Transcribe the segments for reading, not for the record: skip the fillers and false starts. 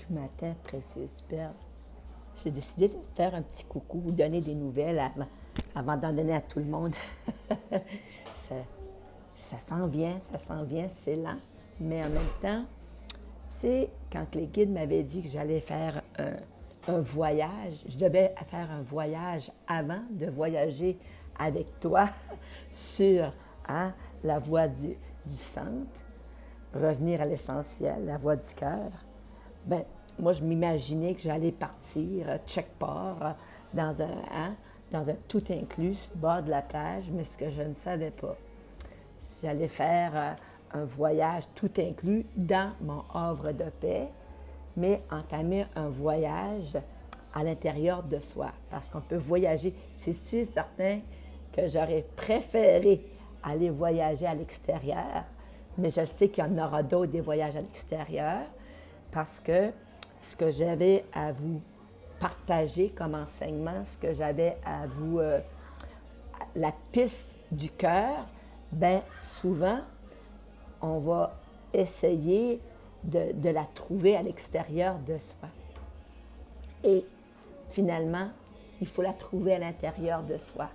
Ce matin, précieuse perle, j'ai décidé de te faire un petit coucou, vous donner des nouvelles avant d'en donner à tout le monde. ça, ça s'en vient, c'est lent. Mais en même temps, c'est quand les guides m'avaient dit que j'allais faire un voyage, je devais faire un voyage avant de voyager avec toi sur la voie du centre, revenir à l'essentiel, la voie du cœur. Ben, moi, je m'imaginais que j'allais partir, check part, dans un tout inclus, sur le bord de la plage, mais ce que je ne savais pas, si j'allais faire un voyage tout inclus dans mon havre de paix, mais entamer un voyage à l'intérieur de soi. Parce qu'on peut voyager, c'est sûr, certain que j'aurais préféré aller voyager à l'extérieur, mais je sais qu'il y en aura d'autres des voyages à l'extérieur, parce que ce que j'avais à vous partager comme enseignement, ce que j'avais à vous... la piste du cœur, bien souvent, on va essayer de la trouver à l'extérieur de soi. Et finalement, il faut la trouver à l'intérieur de soi.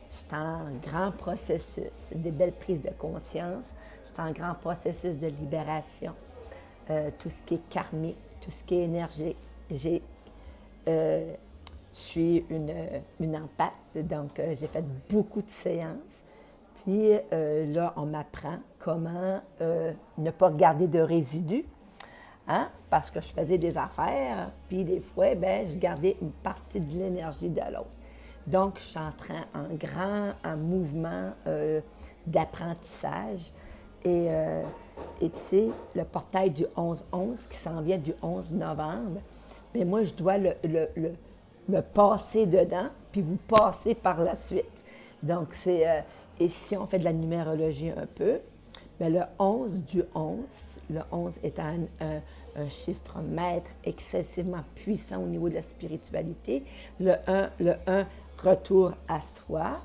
C'est un grand processus, c'est des belles prises de conscience, c'est un grand processus de libération. Tout ce qui est karmique, tout ce qui est énergie. Je suis une empathe, donc j'ai fait beaucoup de séances. Puis là, on m'apprend comment ne pas garder de résidus, parce que je faisais des affaires, puis des fois, ben, je gardais une partie de l'énergie de l'autre. Donc, je suis en train, en mouvement d'apprentissage. Et tu sais, le portail du 11-11 qui s'en vient du 11 novembre, bien moi, je dois me passer dedans, puis vous passer par la suite. Donc, c'est... et si on fait de la numérologie un peu, bien le 11 du 11, le 11 étant un chiffre maître excessivement puissant au niveau de la spiritualité, le 1 retour à soi.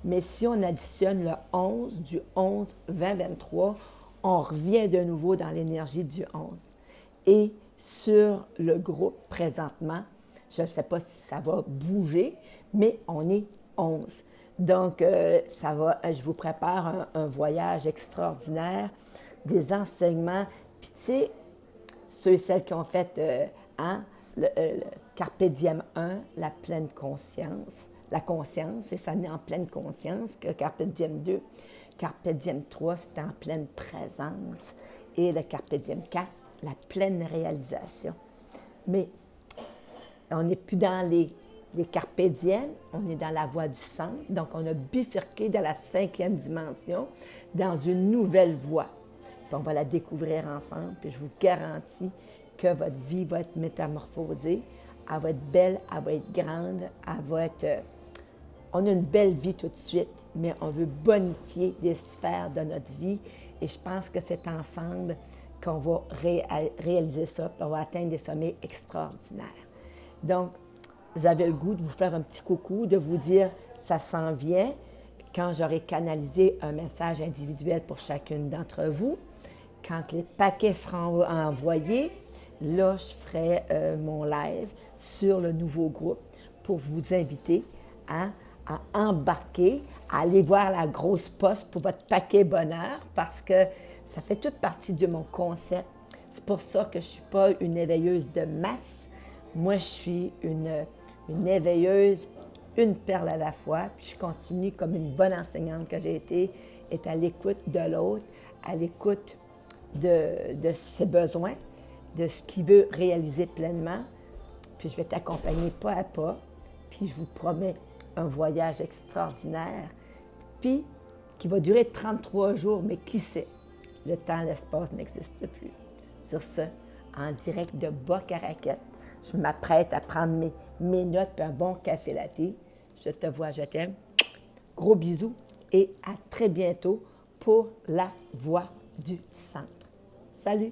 Mais si on additionne le 11 du 11, 20, 23, on revient de nouveau dans l'énergie du 11. Et sur le groupe présentement, je ne sais pas si ça va bouger, mais on est 11. Donc, ça va, je vous prépare un voyage extraordinaire, des enseignements. Puis, tu sais, ceux et celles qui ont fait le Carpe Diem 1, la pleine conscience, la conscience, et ça naît en pleine conscience, que Carpe Diem 2, Carpe Diem 3, c'est en pleine présence, et le Carpe Diem 4, la pleine réalisation. Mais on n'est plus dans les Carpe Diem, on est dans la voie du centre, donc on a bifurqué dans la 5e dimension, dans une nouvelle voie. Puis on va la découvrir ensemble, puis je vous garantis que votre vie va être métamorphosée, elle va être belle, elle va être grande, elle va être... on a une belle vie tout de suite, mais on veut bonifier des sphères de notre vie, et je pense que c'est ensemble qu'on va réaliser ça, puis on va atteindre des sommets extraordinaires. Donc, j'avais le goût de vous faire un petit coucou, de vous dire « ça s'en vient » quand j'aurai canalisé un message individuel pour chacune d'entre vous. Quand les paquets seront envoyés, là, je ferai mon live sur le nouveau groupe pour vous inviter à embarquer, à aller voir la grosse poste pour votre paquet bonheur, parce que ça fait toute partie de mon concept. C'est pour ça que je ne suis pas une éveilleuse de masse. Moi, je suis une éveilleuse, une perle à la fois, puis je continue comme une bonne enseignante que j'ai été, est à l'écoute de l'autre, à l'écoute de ses besoins, de ce qu'il veut réaliser pleinement. Puis je vais t'accompagner pas à pas, puis je vous promets un voyage extraordinaire, puis qui va durer 33 jours, mais qui sait, le temps, l'espace n'existe plus. Sur ce, en direct de Bois-Caraquette, je m'apprête à prendre mes notes et un bon café latte. Je te vois, je t'aime. Gros bisous et à très bientôt pour la voie du centre. Salut!